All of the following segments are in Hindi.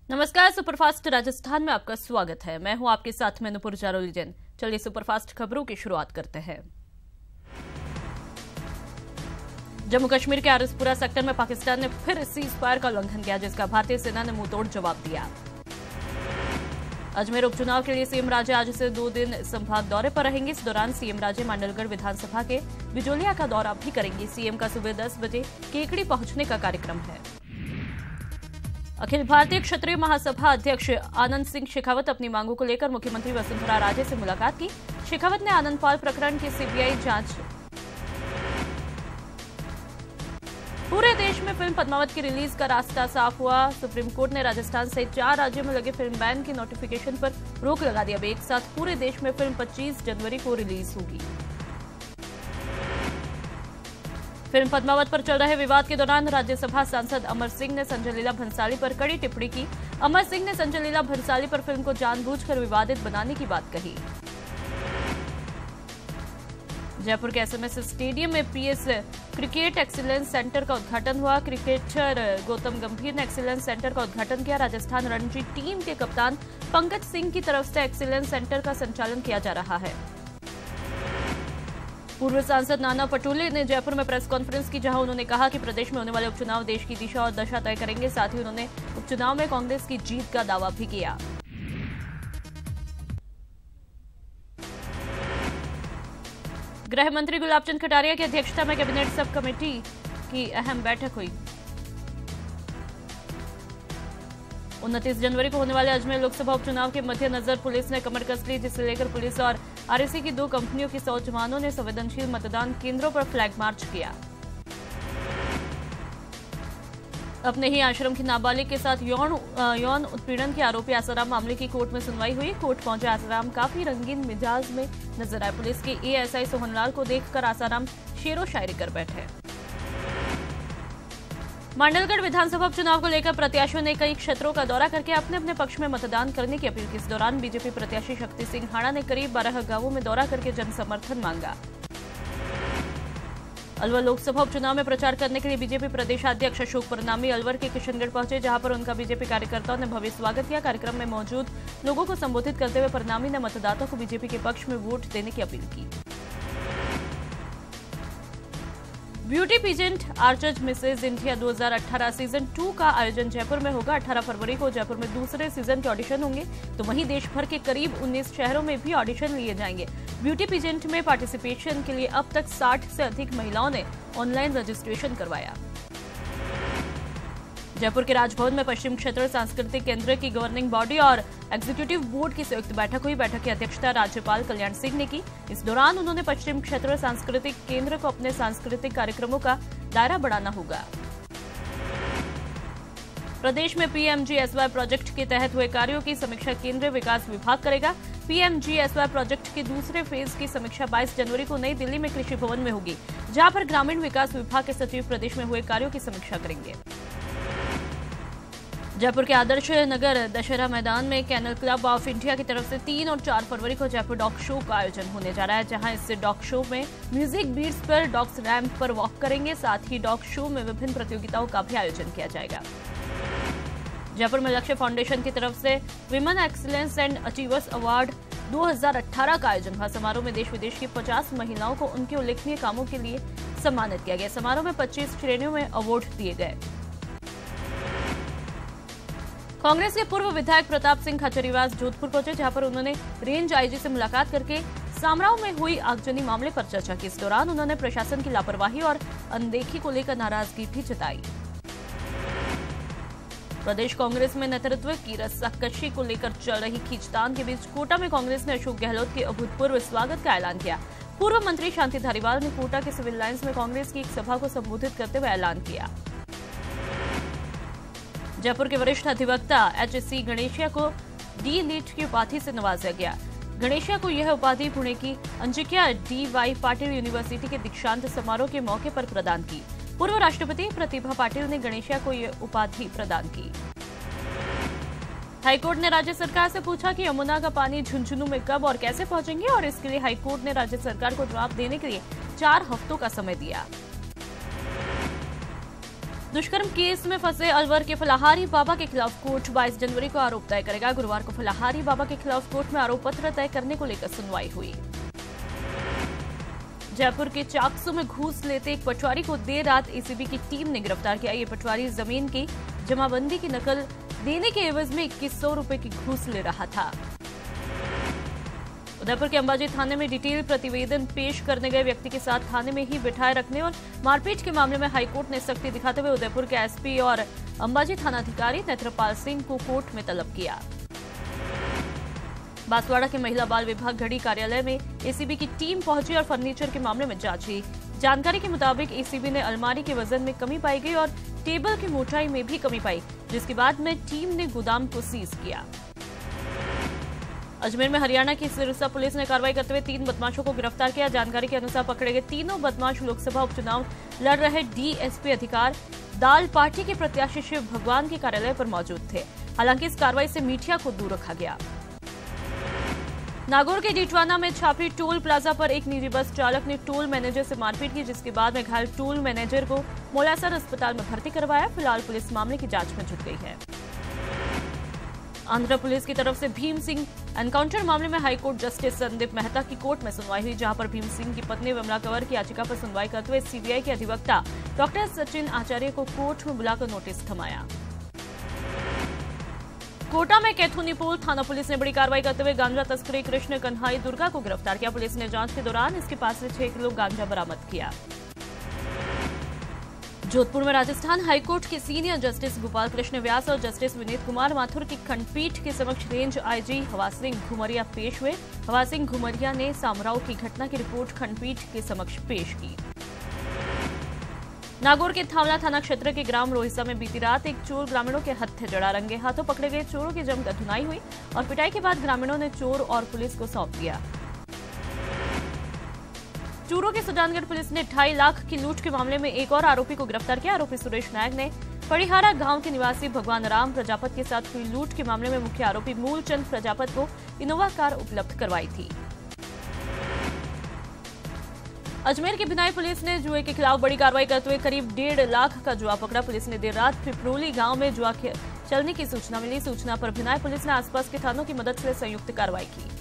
नमस्कार, सुपरफास्ट राजस्थान में आपका स्वागत है। मैं हूं आपके साथ में नुपुर जारोली जैन। चलिए सुपरफास्ट खबरों की शुरुआत करते हैं। जम्मू कश्मीर के आरिसपुरा सेक्टर में पाकिस्तान ने फिर सीज फायर का उल्लंघन किया, जिसका भारतीय सेना ने मुंहतोड़ जवाब दिया। अजमेर उपचुनाव के लिए सीएम राजे आज से 2 दिन संभाग दौरे पर रहेंगे। इस दौरान सीएम राजे मांडलगढ़ विधानसभा के बिजोलिया का दौरा भी करेंगे। सीएम का सुबह 10 बजे केकड़ी पहुंचने का कार्यक्रम है। अखिल भारतीय क्षत्रिय महासभा अध्यक्ष आनंद सिंह शेखावत अपनी मांगों को लेकर मुख्यमंत्री वसुंधरा राजे से मुलाकात की। शेखावत ने आनंद पाल प्रकरण की सीबीआई जांच। पूरे देश में फिल्म पद्मावत की रिलीज का रास्ता साफ हुआ। सुप्रीम कोर्ट ने राजस्थान सहित 4 राज्यों में लगे फिल्म बैन की नोटिफिकेशन पर रोक लगा दी। अब एक साथ पूरे देश में फिल्म 25 जनवरी को रिलीज होगी। फिल्म पद्मावत पर चल रहे विवाद के दौरान राज्यसभा सांसद अमर सिंह ने संजय लीला भंसाली पर कड़ी टिप्पणी की। अमर सिंह ने संजय लीला भंसाली पर फिल्म को जानबूझकर विवादित बनाने की बात कही। जयपुर के एसएमएस स्टेडियम में पीएस क्रिकेट एक्सीलेंस सेंटर का उद्घाटन हुआ। क्रिकेटर गौतम गंभीर ने एक्सीलेंस सेंटर का उद्घाटन किया। राजस्थान रणजी टीम के कप्तान पंकज सिंह की तरफ से एक्सीलेंस सेंटर का संचालन किया जा रहा है। पूर्व सांसद नाना पटोले ने जयपुर में प्रेस कॉन्फ्रेंस की, जहां उन्होंने कहा कि प्रदेश में होने वाले उपचुनाव देश की दिशा और दशा तय करेंगे। साथ ही उन्होंने उपचुनाव में कांग्रेस की जीत का दावा भी किया। गृह मंत्री गुलाबचंद कटारिया की अध्यक्षता में कैबिनेट सब कमेटी की अहम बैठक हुई। 29 जनवरी को होने वाले अजमेर लोकसभा उपचुनाव के मद्देनजर पुलिस ने कमर कस ली, जिसे लेकर पुलिस और आरएसी की 2 कंपनियों के 100 जवानों ने संवेदनशील मतदान केंद्रों पर फ्लैग मार्च किया। अपने ही आश्रम की नाबालिग के साथ यौन उत्पीड़न के आरोपी आसाराम मामले की कोर्ट में सुनवाई हुई। कोर्ट पहुंचे आसाराम काफी रंगीन मिजाज में नजर आए। पुलिस के एएसआई सोहनलाल को देखकर आसाराम शेरो शायरी कर बैठे। मांडलगढ़ विधानसभा उपचुनाव को लेकर प्रत्याशियों ने कई क्षेत्रों का दौरा करके अपने अपने पक्ष में मतदान करने की अपील की। इस दौरान बीजेपी प्रत्याशी शक्ति सिंह हाड़ा ने करीब 12 गांवों में दौरा करके जन समर्थन मांगा। अलवर लोकसभा उपचुनाव में प्रचार करने के लिए बीजेपी प्रदेशाध्यक्ष अशोक परनामी अलवर के किशनगढ़ पहुंचे, जहां पर उनका बीजेपी कार्यकर्ताओं ने भव्य स्वागत किया। कार्यक्रम में मौजूद लोगों को संबोधित करते हुए परनामी ने मतदाताओं को बीजेपी के पक्ष में वोट देने की अपील की। Beauty pageant Archers Mrs India 2018 season 2 का आयोजन जयपुर में होगा। 18 फरवरी को जयपुर में दूसरे सीजन के ऑडिशन होंगे, तो वहीं देश भर के करीब 19 शहरों में भी ऑडिशन लिए जाएंगे। ब्यूटी पीजेंट में पार्टिसिपेशन के लिए अब तक 60 से अधिक महिलाओं ने ऑनलाइन रजिस्ट्रेशन करवाया। जयपुर के राजभवन में पश्चिम क्षेत्र सांस्कृतिक केंद्र की गवर्निंग बॉडी और एग्जीक्यूटिव बोर्ड की संयुक्त बैठक हुई। बैठक की अध्यक्षता राज्यपाल कल्याण सिंह ने की। इस दौरान उन्होंने पश्चिम क्षेत्र सांस्कृतिक केंद्र को अपने सांस्कृतिक कार्यक्रमों का दायरा बढ़ाना होगा। प्रदेश में पीएमजीएसवाई प्रोजेक्ट के तहत हुए कार्यों की समीक्षा केंद्रीय विकास विभाग करेगा। पीएमजीएसवाई प्रोजेक्ट के दूसरे फेज की समीक्षा 22 जनवरी को नई दिल्ली में कृषि भवन में होगी, जहां पर ग्रामीण विकास विभाग के सचिव प्रदेश में हुए कार्यों की समीक्षा करेंगे। जयपुर के आदर्श नगर दशहरा मैदान में कैनल क्लब ऑफ इंडिया की तरफ से 3 और 4 फरवरी को जयपुर डॉग शो का आयोजन होने जा रहा है, जहां इस डॉग शो में म्यूजिक बीट्स पर डॉग्स रैंप पर वॉक करेंगे। साथ ही डॉग शो में विभिन्न प्रतियोगिताओं का भी आयोजन किया जाएगा। जयपुर में लक्ष्य फाउंडेशन की तरफ से women excellence and achievers award 2018 का आयोजन हुआ। समारोह में देश विदेश की 50 महिलाओं को उनके उल्लेखनीय कामों के लिए सम्मानित किया गया। समारोह में 25 श्रेणियों में अवार्ड दिए गए। कांग्रेस के पूर्व विधायक प्रताप सिंह खाचरियावास जोधपुर पहुंचे, जहां पर उन्होंने रेंज आईजी से मुलाकात करके सामराव में हुई आगजनी मामले पर चर्चा की। इस दौरान उन्होंने प्रशासन की लापरवाही और अनदेखी को लेकर नाराजगी भी जताई। प्रदेश कांग्रेस में नेतृत्व की रस्साकशी को लेकर चल रही खींचतान के बीच कोटा में कांग्रेस ने अशोक गहलोत के अभूतपूर्व स्वागत का ऐलान किया। पूर्व मंत्री शांति धारीवाल ने कोटा के सिविल लाइंस में कांग्रेस की एक सभा को संबोधित करते हुए ऐलान किया। जयपुर के वरिष्ठ अधिवक्ता एचसी गणेशिया को डी लीट की उपाधि से नवाजा गया। गणेशिया को यह उपाधि पुणे की अंजिक्या डी.वाई. पाटिल यूनिवर्सिटी के दीक्षांत समारोह के मौके पर प्रदान की। पूर्व राष्ट्रपति प्रतिभा पाटिल ने गणेशिया को यह उपाधि प्रदान की। हाईकोर्ट ने राज्य सरकार से पूछा कि यमुना का पानी झुंझुनू में कब और कैसे पहुंचेंगे, और इसके लिए हाईकोर्ट ने राज्य सरकार को जवाब देने के लिए 4 हफ्तों का समय दिया। दुष्कर्म केस में फंसे अलवर के फलाहारी बाबा के खिलाफ कोर्ट 22 जनवरी को आरोप तय करेगा। गुरुवार को फलाहारी बाबा के खिलाफ कोर्ट में आरोप पत्र तय करने को लेकर सुनवाई हुई। जयपुर के चाकसू में घूस लेते एक पटवारी को देर रात एसीबी की टीम ने गिरफ्तार किया। ये पटवारी जमीन की जमाबंदी की नकल देने के एवज में 2100 रुपए की घूस ले रहा था। उदयपुर के अंबाजी थाने में डिटेल प्रतिवेदन पेश करने गए व्यक्ति के साथ थाने में ही बिठाए रखने और मारपीट के मामले में हाईकोर्ट ने सख्ती दिखाते हुए उदयपुर के एसपी और अंबाजी थानाधिकारी नेत्रपाल सिंह को कोर्ट में तलब किया। बांसवाड़ा के महिला बाल विभाग घड़ी कार्यालय में एसीबी की टीम पहुंची और फर्नीचर के मामले में जांच की। जानकारी के मुताबिक एसीबी ने अलमारी के वजन में कमी पाई गई और टेबल की मोटाई में भी कमी पाई, जिसके बाद में टीम ने गोदाम को सीज किया। अजमेर में हरियाणा की सिरसा पुलिस ने कार्रवाई करते हुए 3 बदमाशों को गिरफ्तार किया। जानकारी के अनुसार पकड़े गए तीनों बदमाश लोकसभा उपचुनाव लड़ रहे डीएसपी अधिकार दाल पार्टी के प्रत्याशी शिव भगवान के कार्यालय पर मौजूद थे। हालांकि इस कार्रवाई से मीडिया को दूर रखा गया। नागौर के डिटवाना में छापी टोल प्लाजा पर एक निजी बस चालक ने टोल मैनेजर से मारपीट की, जिसके बाद में घायल टोल मैनेजर को मोलासर अस्पताल में भर्ती करवाया। फिलहाल पुलिस मामले की जांच में जुट गई है। आंध्र पुलिस की तरफ से भीम सिंह एनकाउंटर मामले में हाईकोर्ट जस्टिस संदीप मेहता की कोर्ट में सुनवाई हुई, जहां पर भीम सिंह की पत्नी विमला कंवर की याचिका पर सुनवाई करते हुए सीबीआई के अधिवक्ता डॉक्टर सचिन आचार्य को कोर्ट में बुलाकर नोटिस थमाया। कोटा में कैथोनीपोल थाना पुलिस ने बड़ी कार्रवाई करते हुए गांजा तस्करी कृष्ण कन्हाई दुर्गा को गिरफ्तार किया। पुलिस ने जांच के दौरान इसके पास से 6 किलो गांजा बरामद किया। जोधपुर में राजस्थान हाईकोर्ट के सीनियर जस्टिस गोपाल कृष्ण व्यास और जस्टिस विनीत कुमार माथुर की खंडपीठ के समक्ष रेंज आईजी हवा सिंह घुमरिया पेश हुए। हवा सिंह घुमरिया ने सामराव की घटना की रिपोर्ट खंडपीठ के समक्ष पेश की। नागौर के थावला थाना क्षेत्र के ग्राम रोहिसा में बीती रात एक चोर ग्रामीणों के हत्थे जड़ा। रंगे हाथों पकड़े गए चोरों की जमकर धुनाई हुई और पिटाई के बाद ग्रामीणों ने चोर और पुलिस को सौंप दिया। चूरू के सुजानगढ़ पुलिस ने 2.5 लाख की लूट के मामले में एक और आरोपी को गिरफ्तार किया। आरोपी सुरेश नायक ने पड़िहारा गांव के निवासी भगवान राम प्रजापत के साथ हुई लूट के मामले में मुख्य आरोपी मूलचंद प्रजापत को इनोवा कार उपलब्ध करवाई थी। अजमेर की बिनाई पुलिस ने जुए के खिलाफ बड़ी कार्रवाई करते हुए करीब 1.5 लाख का जुआ पकड़ा। पुलिस ने देर रात पिपरोली गांव में जुआ चलने की सूचना मिली। सूचना पर बिनाई पुलिस ने आसपास के थानों की मदद से संयुक्त कार्रवाई की।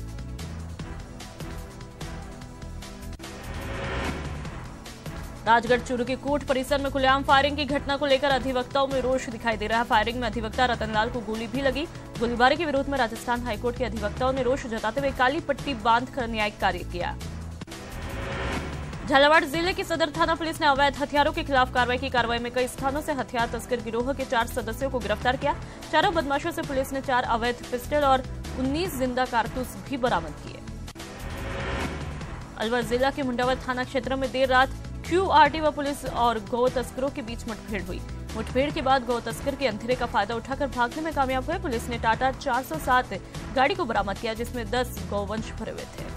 राजगढ़ चूरू के कोर्ट परिसर में खुलेआम फायरिंग की घटना को लेकर अधिवक्ताओं में रोष दिखाई दे रहा है। फायरिंग में अधिवक्ता रतनलाल को गोली भी लगी। गोलीबारी के विरोध में राजस्थान हाईकोर्ट के अधिवक्ताओं ने रोष जताते हुए काली पट्टी बांधकर न्यायिक कार्य किया। झालावाड़ जिले की सदर थाना पुलिस ने अवैध हथियारों के खिलाफ कार्रवाई की। कार्रवाई में कई स्थानों से हथियार तस्कर गिरोह के 4 सदस्यों को गिरफ्तार किया। चारों बदमाशों से पुलिस ने 4 अवैध पिस्टल और 19 जिंदा कारतूस भी बरामद किए। अलवर जिला के मुंडावर थाना क्षेत्र में देर रात क्यूआरटी व पुलिस और गौ तस्करों के बीच मुठभेड़ हुई। मुठभेड़ के बाद गौ तस्कर के अंधेरे का फायदा उठाकर भागने में कामयाब हुए। पुलिस ने टाटा 407 गाड़ी को बरामद किया, जिसमें 10 गौवंश भरे हुए थे।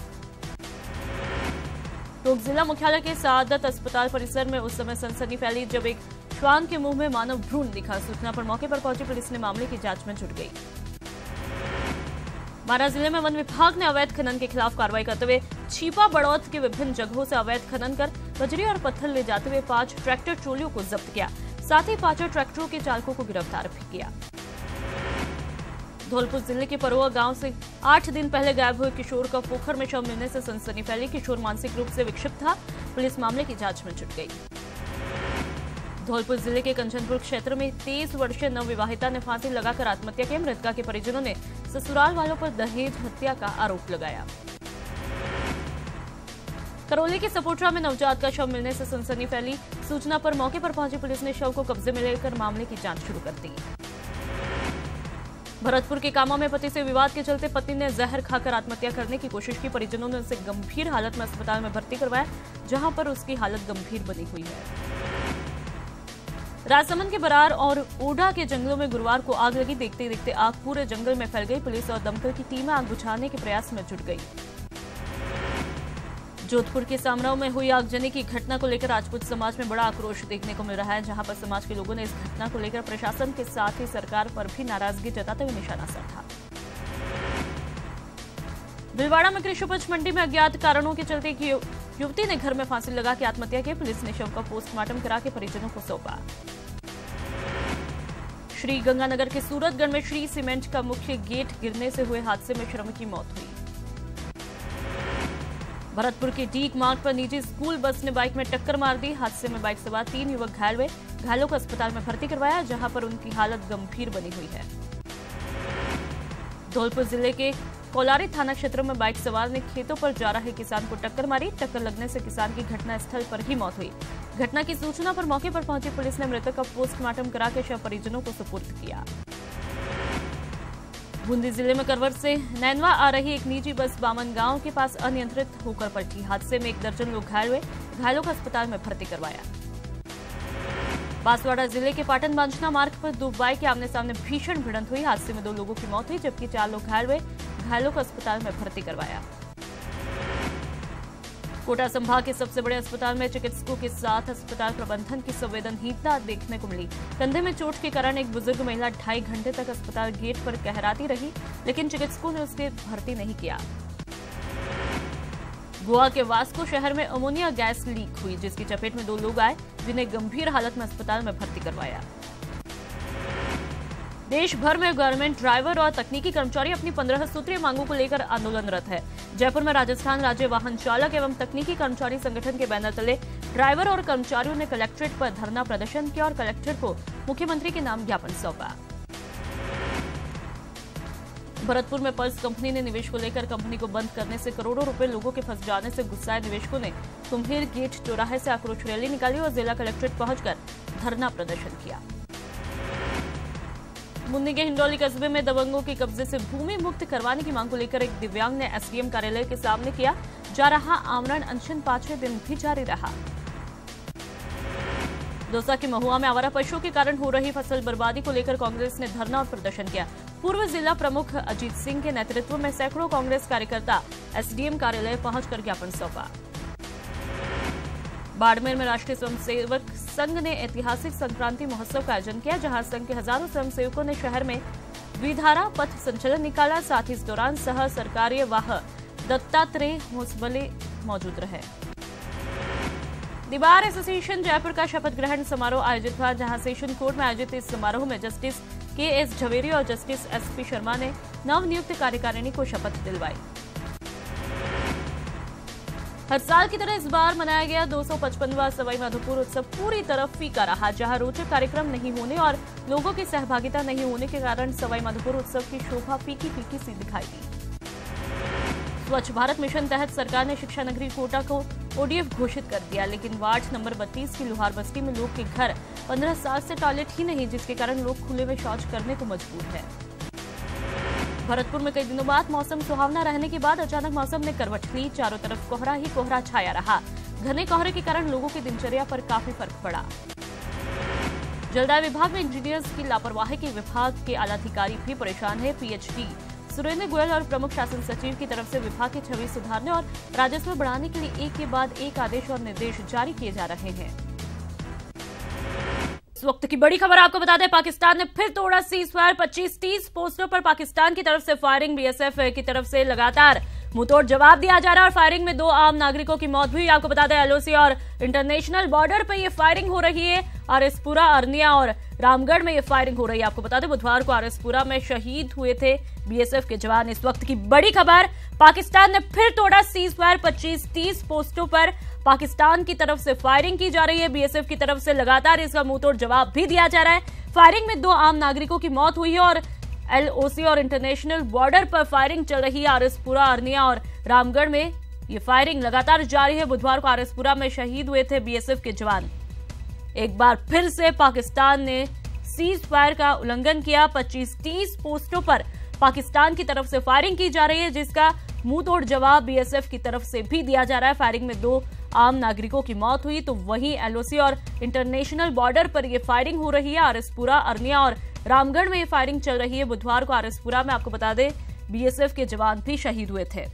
टोंक जिला मुख्यालय के सादत अस्पताल परिसर में उस समय सनसनी फैली जब एक श्वान के मुंह में मानव भ्रूण दिखा। सूचना पर मौके पर पहुंची पुलिस ने मामले की जांच में जुट गई। बारां जिले में वन विभाग ने अवैध खनन के खिलाफ कार्रवाई करते हुए छिपा बड़ौत के विभिन्न जगहों से अवैध खनन कर बजरी और पत्थर ले जाते हुए 5 ट्रैक्टर ट्रोलियों को जब्त किया। साथ ही 5 ट्रैक्टरों के चालकों को गिरफ्तार भी किया। धौलपुर जिले के परोआ गांव से 8 दिन पहले गायब हुए किशोर का पोखर में शव मिलने से सनसनी फैली। किशोर मानसिक रूप से विक्षिप्त था। पुलिस मामले की जांच में जुट गई। धौलपुर जिले के कंचनपुर क्षेत्र में 23 वर्षीय नवविवाहिता ने फांसी लगाकर आत्महत्या की। मृतका के परिजनों ने ससुराल वालों पर दहेज हत्या का आरोप लगाया। करौली के सपोटरा में नवजात का शव मिलने से सनसनी फैली। सूचना पर मौके पर पहुंची पुलिस ने शव को कब्जे में लेकर मामले की जांच शुरू कर दी। भरतपुर के कामा में पति से विवाद के चलते पत्नी ने जहर खाकर आत्महत्या करने की कोशिश की। परिजनों ने उसे गंभीर हालत में अस्पताल में भर्ती करवाया, जहां पर उसकी हालत गंभीर बनी हुई है। राजसमंद के बरार और ओढ़ा के जंगलों में गुरुवार को आग लगी। देखते देखते आग पूरे जंगल में फैल गई। पुलिस और दमकल की टीमें आग बुझाने के प्रयास में जुट गई। जोधपुर के सामराव में हुई आगजनी की घटना को लेकर राजपूत समाज में बड़ा आक्रोश देखने को मिल रहा है, जहां पर समाज के लोगों ने इस घटना को लेकर प्रशासन के साथ ही सरकार पर भी नाराजगी जताते हुए निशाना साधा। भीलवाड़ा में कृषि उपज मंडी में अज्ञात कारणों के चलते एक युवती ने घर में फांसी लगा के आत्महत्या की। पुलिस ने शव का पोस्टमार्टम करा के परिजनों को सौंपा। श्री गंगानगर के सूरतगढ़ में श्री सीमेंट का मुख्य गेट गिरने से हुए हादसे में श्रमिक की मौत हुई। भरतपुर के डीग मार्ग पर निजी स्कूल बस ने बाइक में टक्कर मार दी। हादसे में बाइक सवार 3 युवक घायल हुए। घायलों को अस्पताल में भर्ती करवाया, जहां पर उनकी हालत गंभीर बनी हुई है। धौलपुर जिले के कोलारी थाना क्षेत्र में बाइक सवार ने खेतों पर जा रहे किसान को टक्कर मारी। टक्कर लगने से किसान की घटनास्थल पर ही मौत हुई। घटना की सूचना पर मौके पर पहुंची पुलिस ने मृतक का पोस्टमार्टम करा के शव परिजनों को सुपुर्द किया। बूंदी जिले में करवर से नैनवा आ रही एक निजी बस बामन गांव के पास अनियंत्रित होकर पलटी। हादसे में 1 दर्जन लोग घायल हुए। घायलों को अस्पताल में भर्ती करवाया। बांसवाड़ा जिले के पाटन बांछना मार्ग पर 2 बाइक के आमने सामने भीषण भिड़ंत हुई। हादसे में 2 लोगों की मौत हुई, जबकि 4 लोग घायल हुए। घायलों को अस्पताल में भर्ती करवाया। कोटा संभाग के सबसे बड़े अस्पताल में चिकित्सकों के साथ अस्पताल प्रबंधन की संवेदनहीनता देखने को मिली। कंधे में चोट के कारण एक बुजुर्ग महिला 2.5 घंटे तक अस्पताल गेट पर कहराती रही, लेकिन चिकित्सकों ने उसे भर्ती नहीं किया। गोवा के वास्को शहर में अमोनिया गैस लीक हुई, जिसकी चपेट में 2 लोग आए, जिन्हें गंभीर हालत में अस्पताल में भर्ती करवाया। देश भर में गवर्नमेंट ड्राइवर और तकनीकी कर्मचारी अपनी 15 सूत्रीय मांगों को लेकर आंदोलनरत है। जयपुर में राजस्थान राज्य वाहन चालक एवं तकनीकी कर्मचारी संगठन के बैनर तले ड्राइवर और कर्मचारियों ने कलेक्ट्रेट पर धरना प्रदर्शन किया और कलेक्टर को मुख्यमंत्री के नाम ज्ञापन सौंपा। भरतपुर में पल्स कंपनी ने निवेश को लेकर कंपनी को बंद करने से करोड़ों रुपए लोगों के फंस जाने से गुस्साए निवेशकों ने कुम्हेर गेट चौराहे से आक्रोश रैली निकाली और जिला कलेक्ट्रेट पहुंचकर धरना प्रदर्शन किया। मुन्नी के हिंडौली कस्बे में दबंगों के कब्जे से भूमि मुक्त करवाने की मांग को लेकर एक दिव्यांग ने एसडीएम कार्यालय के सामने किया जा रहा आमरण अनशन 5वें दिन भी जारी रहा। दौसा के महुआ में आवारा पशुओं के कारण हो रही फसल बर्बादी को लेकर कांग्रेस ने धरना और प्रदर्शन किया। पूर्व जिला प्रमुख अजीत सिंह के नेतृत्व में सैकड़ों कांग्रेस कार्यकर्ता एसडीएम कार्यालय पहुंचकर ज्ञापन सौंपा। बाड़मेर में राष्ट्रीय स्वयंसेवक संघ ने ऐतिहासिक संक्रांति महोत्सव का आयोजन किया, जहां संघ के हजारों स्वयंसेवकों ने शहर में द्विधारा पथ संचलन निकाला। साथ ही इस दौरान सह सरकारीय वाह दत्तात्रेय होसबले मौजूद रहे। द बार एसोसिएशन जयपुर का शपथ ग्रहण समारोह आयोजित हुआ, जहां सेशन कोर्ट में आयोजित इस समारोह में जस्टिस के.एस. झवेरी और जस्टिस एस.पी. शर्मा ने नवनियुक्त कार्यकारिणी को शपथ दिलवाई। हर साल की तरह इस बार मनाया गया 255वां सवाईमाधोपुर उत्सव पूरी तरह फीका रहा, जहां रोचक कार्यक्रम नहीं होने और लोगों की सहभागिता नहीं होने के कारण सवाईमाधोपुर उत्सव की शोभा फीकी फीकी सी दिखाई दी। स्वच्छ भारत मिशन तहत सरकार ने शिक्षा नगरी कोटा को ओडीएफ घोषित कर दिया, लेकिन वार्ड नंबर 32 की लोहार बस्ती में लोग के घर 15 साल से टॉयलेट ही नहीं, जिसके कारण लोग खुले में शौच करने को मजबूर है। भरतपुर में कई दिनों बाद मौसम सुहावना रहने के बाद अचानक मौसम ने करवट ली। चारों तरफ कोहरा ही कोहरा छाया रहा। घने कोहरे के कारण लोगों की दिनचर्या पर काफी फर्क पड़ा। जलदाय विभाग में इंजीनियर्स की लापरवाही के विभाग के आलाधिकारी भी परेशान है। पीएचडी सुरेंद्र गोयल और प्रमुख शासन सचिव की तरफ से विभाग की छवि सुधारने और राजस्व बढ़ाने के लिए एक के बाद एक आदेश और निर्देश जारी किए जा रहे हैं। इस वक्त की बड़ी खबर आपको बता दें, पाकिस्तान ने फिर तोड़ा सीजफायर। 25-30 पोस्टों पर पाकिस्तान की तरफ से फायरिंग। बीएसएफ की तरफ से लगातार मुंहतोड़ जवाब दिया जा रहा है और फायरिंग में 2 आम नागरिकों की मौत हुई। आपको बता दें, एलओसी और इंटरनेशनल बॉर्डर पर यह फायरिंग हो रही है। आरएसपुरा, अरनिया और रामगढ़ में यह फायरिंग हो रही है। आपको बता दें, बुधवार को आरएसपुरा में शहीद हुए थे बीएसएफ के जवान। इस वक्त की बड़ी खबर, पाकिस्तान ने फिर तोड़ा सीजफायर। 25-30 पोस्टों पर पाकिस्तान की तरफ से फायरिंग की जा रही है। बीएसएफ की तरफ से लगातार इसका मुंहतोड़ जवाब भी दिया जा रहा है। फायरिंग में 2 आम नागरिकों की मौत हुई है और एलओसी और इंटरनेशनल बॉर्डर पर फायरिंग चल रही है। आरएसपुरा, अरनिया और रामगढ़ में ये फायरिंग लगातार जारी है। बुधवार को आरएसपुरा में शहीद हुए थे बीएसएफ के जवान। एक बार फिर से पाकिस्तान ने सीज फायर का उल्लंघन किया। 25-30 पोस्टों पर पाकिस्तान की तरफ से फायरिंग की जा रही है, जिसका मुंहतोड़ जवाब बीएसएफ की तरफ से भी दिया जा रहा है। फायरिंग में 2 आम नागरिकों की मौत हुई, तो वहीं एलओसी और इंटरनेशनल बॉर्डर पर यह फायरिंग हो रही है। आरएसपुरा, अरनिया और रामगढ़ में ये फायरिंग चल रही है। बुधवार को आरएसपुरा में आपको बता दें, बीएसएफ के जवान भी शहीद हुए थे।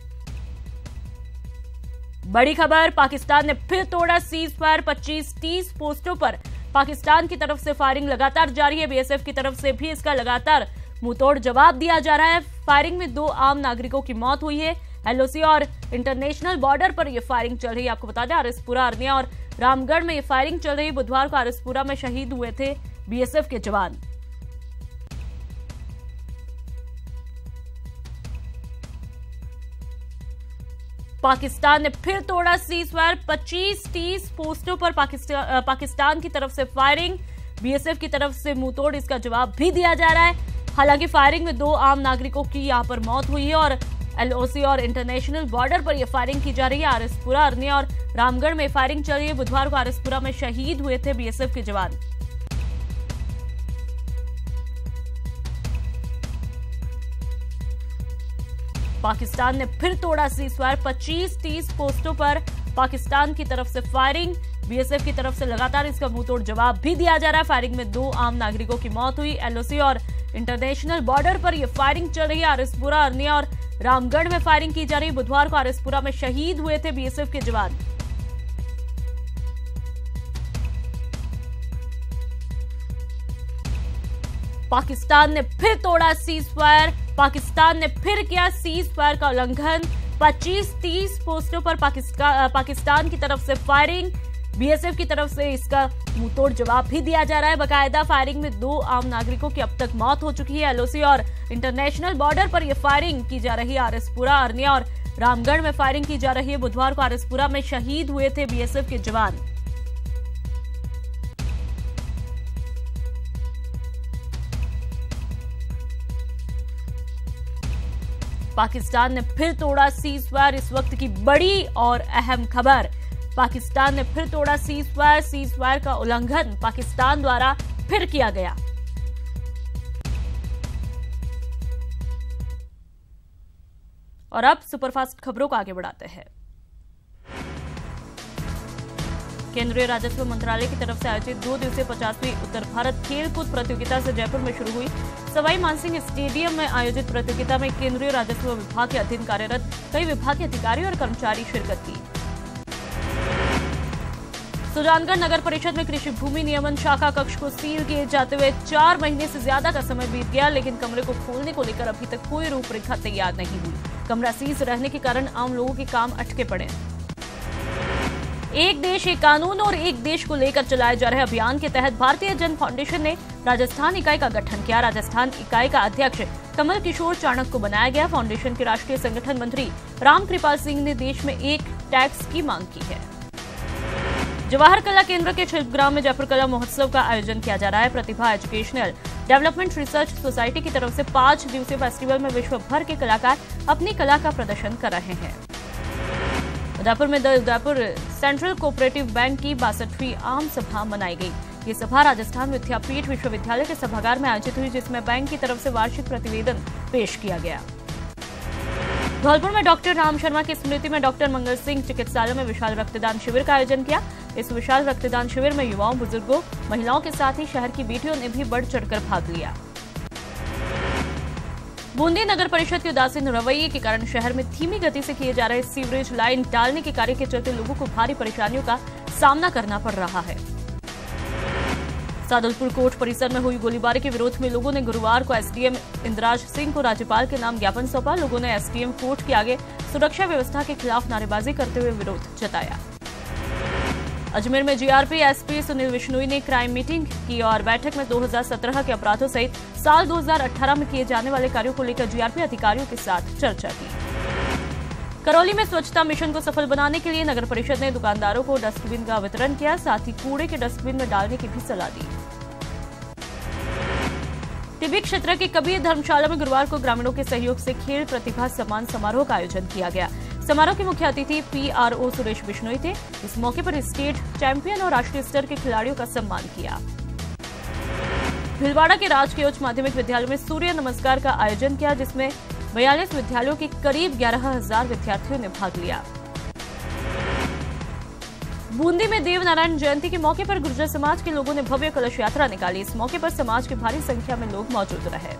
बड़ी खबर, पाकिस्तान ने फिर तोड़ा सीज फायर। 25-30 पोस्टों पर पाकिस्तान की तरफ से फायरिंग लगातार जारी है। बीएसएफ की तरफ से भी इसका लगातार मुंहतोड़ जवाब दिया जा रहा है। फायरिंग में 2 आम नागरिकों की मौत हुई है। एलओसी और इंटरनेशनल बॉर्डर पर यह फायरिंग चल रही है। आपको बता दें, आरएसपुरा, अरनिया और रामगढ़ में यह फायरिंग चल रही है। बुधवार को आरएसपुरा में शहीद हुए थे बीएसएफ के जवान। पाकिस्तान ने फिर तोड़ा सीजफायर। 25-30 पोस्टों पर पाकिस्तान की तरफ से फायरिंग, बीएसएफ की तरफ से मुंहतोड़ इसका जवाब भी दिया जा रहा है। हालांकि फायरिंग में 2 आम नागरिकों की यहां पर मौत हुई है और एलओसी और इंटरनेशनल बॉर्डर पर यह फायरिंग की जा रही है। आरएसपुरा, अरनिया और रामगढ़ में फायरिंग चल रही है। बुधवार को आरएसपुरा में शहीद हुए थे बीएसएफ के जवान। पाकिस्तान ने फिर तोड़ा सीजफायर। 25-30 पोस्टों पर पाकिस्तान की तरफ से फायरिंग, बीएसएफ की तरफ से लगातार इसका मुंहतोड़ जवाब भी दिया जा रहा है। फायरिंग में 2 आम नागरिकों की मौत हुई। एलओसी और इंटरनेशनल बॉर्डर पर यह फायरिंग चल रही है। आरएसपुरा, अरनिया और रामगढ़ में फायरिंग की जा रही है। बुधवार को आरएसपुरा में शहीद हुए थे बीएसएफ के जवान। पाकिस्तान ने फिर तोड़ा सीजफायर। पाकिस्तान ने फिर किया सीजफायर का उल्लंघन। 25-30 पोस्टों पर पाकिस्तान की तरफ से फायरिंग, बीएसएफ की तरफ से इसका मुंहतोड़ जवाब भी दिया जा रहा है। बकायदा फायरिंग में 2 आम नागरिकों की अब तक मौत हो चुकी है। एलओसी और इंटरनेशनल बॉर्डर पर यह फायरिंग की जा रही है। आरएसपुरा, अरनिया और रामगढ़ में फायरिंग की जा रही है। बुधवार को आरएसपुरा में शहीद हुए थे बीएसएफ के जवान। पाकिस्तान ने फिर तोड़ा सीजफायर। इस वक्त की बड़ी और अहम खबर, पाकिस्तान ने फिर तोड़ा सीजफायर। सीजफायर का उल्लंघन पाकिस्तान द्वारा फिर किया गया। और अब सुपरफास्ट खबरों को आगे बढ़ाते हैं। केंद्रीय राजस्व मंत्रालय की तरफ से आयोजित 2 दिवसीय 50वीं उत्तर भारत खेलकूद प्रतियोगिता से जयपुर में शुरू हुई। सवाई मानसिंह स्टेडियम में आयोजित प्रतियोगिता में केंद्रीय राजस्व विभाग के अधीन कार्यरत कई विभाग के अधिकारी और कर्मचारी शिरकत की। सुजानगढ़ नगर परिषद में कृषि भूमि नियमन शाखा कक्ष को सील किए जाते हुए 4 महीने से ज्यादा का समय बीत गया, लेकिन कमरे को खोलने को लेकर अभी तक कोई रूपरेखा तैयार नहीं हुई। कमरा सीज रहने के कारण आम लोगों के काम अटके पड़े। एक देश एक कानून और एक देश को लेकर चलाए जा रहे अभियान के तहत भारतीय जन फाउंडेशन ने राजस्थान इकाई का गठन किया। राजस्थान इकाई का अध्यक्ष कमल किशोर चाणक्य को बनाया गया। फाउंडेशन के राष्ट्रीय संगठन मंत्री रामकृपाल सिंह ने देश में एक टैक्स की मांग की है। जवाहर कला केंद्र के शिल्पग्राम में जयपुर कला महोत्सव का आयोजन किया जा रहा है। प्रतिभा एजुकेशनल डेवलपमेंट रिसर्च सोसाइटी की तरफ से 5 दिवसीय फेस्टिवल में विश्व भर के कलाकार अपनी कला का प्रदर्शन कर रहे हैं। उदयपुर में उदयपुर सेंट्रल कोऑपरेटिव बैंक की 62वीं आम सभा मनाई गई। ये सभा राजस्थान विद्यापीठ विश्वविद्यालय के सभागार में आयोजित हुई, जिसमें बैंक की तरफ से वार्षिक प्रतिवेदन पेश किया गया। धौलपुर में डॉक्टर राम शर्मा की स्मृति में डॉक्टर मंगल सिंह चिकित्सालय में विशाल रक्तदान शिविर का आयोजन किया। इस विशाल रक्तदान शिविर में युवाओं, बुजुर्गों, महिलाओं के साथ ही शहर की बेटियों ने भी बढ़ चढ़कर भाग लिया। बूंदी नगर परिषद के उदासीन रवैये के कारण शहर में धीमी गति से किए जा रहे सीवरेज लाइन डालने के कार्य के चलते लोगों को भारी परेशानियों का सामना करना पड़ रहा है। सादुलपुर कोर्ट परिसर में हुई गोलीबारी के विरोध में लोगों ने गुरुवार को एसडीएम इंद्राज सिंह को राज्यपाल के नाम ज्ञापन सौंपा। लोगों ने एसडीएम कोर्ट के आगे सुरक्षा व्यवस्था के खिलाफ नारेबाजी करते हुए विरोध जताया। अजमेर में जीआरपी एसपी सुनील विश्नोई ने क्राइम मीटिंग की और बैठक में 2017 के अपराधों सहित साल 2018 में किए जाने वाले कार्यों को लेकर जीआरपी अधिकारियों के साथ चर्चा की। करौली में स्वच्छता मिशन को सफल बनाने के लिए नगर परिषद ने दुकानदारों को डस्टबिन का वितरण किया, साथ ही कूड़े के डस्टबिन में डालने की भी सलाह दी। टिब्बी क्षेत्र के कबीर धर्मशाला में गुरुवार को ग्रामीणों के सहयोग से खेल प्रतिभा सम्मान समारोह का आयोजन किया गया। समारोह के मुख्य अतिथि पीआरओ सुरेश बिश्नोई थे। इस मौके पर स्टेट चैंपियन और राष्ट्रीय स्तर के खिलाड़ियों का सम्मान किया। भीलवाड़ा के राजकीय उच्च माध्यमिक विद्यालय में सूर्य नमस्कार का आयोजन किया, जिसमें 42 विद्यालयों के करीब 11,000 विद्यार्थियों ने भाग लिया। बूंदी में देव नारायण जयंती के मौके पर गुर्जर समाज के लोगों ने भव्य कलश यात्रा निकाली। इस मौके पर समाज की भारी संख्या में लोग मौजूद रहे।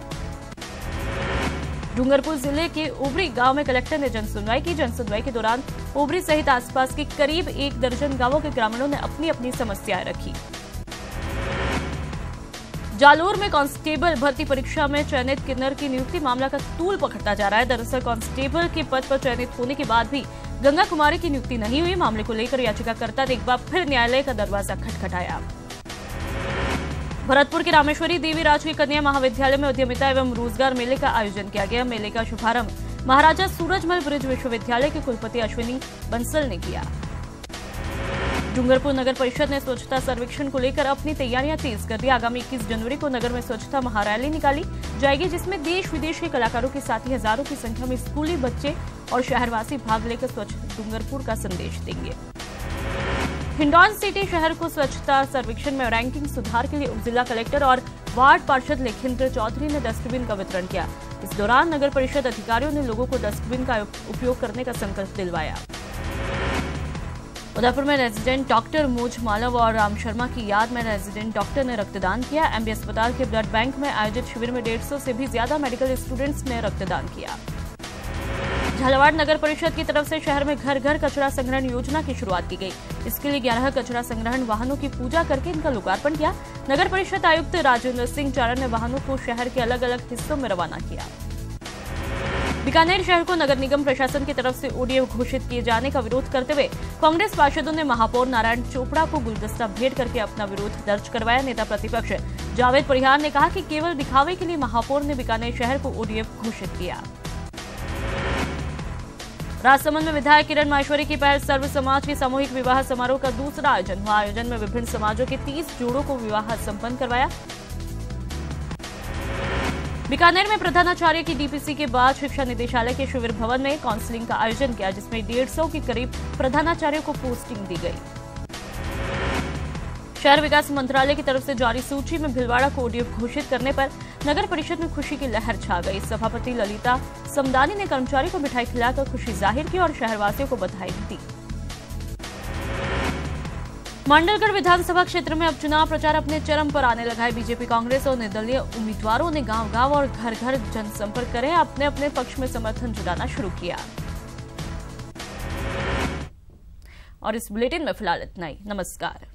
डूंगरपुर जिले के उबरी गांव में कलेक्टर ने जनसुनवाई की। जनसुनवाई के दौरान उबरी सहित आसपास के करीब 1 दर्जन गांवों के ग्रामीणों ने अपनी अपनी समस्याएं रखी। जालोर में कांस्टेबल भर्ती परीक्षा में चयनित किन्नर की नियुक्ति मामला का तूल पकड़ता जा रहा है। दरअसल कांस्टेबल के पद पर चयनित होने के बाद भी गंगा कुमारी की नियुक्ति नहीं हुई। मामले को लेकर याचिकाकर्ता ने एक बार फिर न्यायालय का दरवाजा खटखटाया। भरतपुर के रामेश्वरी देवी राजकीय कन्या महाविद्यालय में उद्यमिता एवं रोजगार मेले का आयोजन किया गया। मेले का शुभारंभ महाराजा सूरजमल ब्रिज विश्वविद्यालय के कुलपति अश्विनी बंसल ने किया। डूंगरपुर नगर परिषद ने स्वच्छता सर्वेक्षण को लेकर अपनी तैयारियां तेज कर दी। आगामी 21 जनवरी को नगर में स्वच्छता महारैली निकाली जाएगी, जिसमें देश विदेश के कलाकारों के साथ ही हजारों की संख्या में स्कूली बच्चे और शहरवासी भाग लेकर स्वच्छ डूंगरपुर का संदेश देंगे। हिंडौन सिटी शहर को स्वच्छता सर्वेक्षण में रैंकिंग सुधार के लिए उप जिला कलेक्टर और वार्ड पार्षद लेखिंद्र चौधरी ने डस्टबिन का वितरण किया। इस दौरान नगर परिषद अधिकारियों ने लोगों को डस्टबिन का उपयोग करने का संकल्प दिलवाया। उदयपुर में रेजिडेंट डॉक्टर मोज मालव और राम शर्मा की याद में रेजिडेंट डॉक्टर ने रक्तदान किया। एमबी अस्पताल के ब्लड बैंक में आयोजित शिविर में 150 से भी ज्यादा मेडिकल स्टूडेंट्स ने रक्तदान किया। झालावाड़ नगर परिषद की तरफ से शहर में घर घर कचरा संग्रहण योजना की शुरुआत की गई। इसके लिए 11 कचरा संग्रहण वाहनों की पूजा करके इनका लोकार्पण किया। नगर परिषद आयुक्त राजेंद्र सिंह चारण ने वाहनों को शहर के अलग अलग हिस्सों में रवाना किया। बीकानेर शहर को नगर निगम प्रशासन की तरफ से ओडीएफ घोषित किए जाने का विरोध करते हुए कांग्रेस पार्षदों ने महापौर नारायण चोपड़ा को गुलदस्ता भेंट करके अपना विरोध दर्ज करवाया। नेता प्रतिपक्ष जावेद परिहार ने कहा कि केवल दिखावे के लिए महापौर ने बीकानेर शहर को ओडीएफ घोषित किया। राजसमंद में विधायक किरण माहेश्वरी की पहल सर्व समाज के सामूहिक विवाह समारोह का दूसरा आयोजन हुआ। आयोजन में विभिन्न समाजों के 30 जोड़ों को विवाह संपन्न करवाया। बीकानेर में प्रधानाचार्य की डीपीसी के बाद शिक्षा निदेशालय के शिविर भवन में काउंसलिंग का आयोजन किया, जिसमें 150 के करीब प्रधानाचार्यों को पोस्टिंग दी गई। शहर विकास मंत्रालय की तरफ से जारी सूची में भिलवाड़ा को ओडीएफ घोषित करने पर नगर परिषद में खुशी की लहर छा गई। सभापति ललिता समदानी ने कर्मचारी को मिठाई खिलाकर खुशी जाहिर की और शहरवासियों को बधाई दी। मंडलगढ़ विधानसभा क्षेत्र में अब चुनाव प्रचार अपने चरम पर आने लगा है। बीजेपी, कांग्रेस और निर्दलीय उम्मीदवारों ने गांव-गांव और घर-घर जनसंपर्क कर अपने अपने पक्ष में समर्थन जुटाना शुरू किया। और इस बुलेटिन में फिलहाल इतना ही। नमस्कार।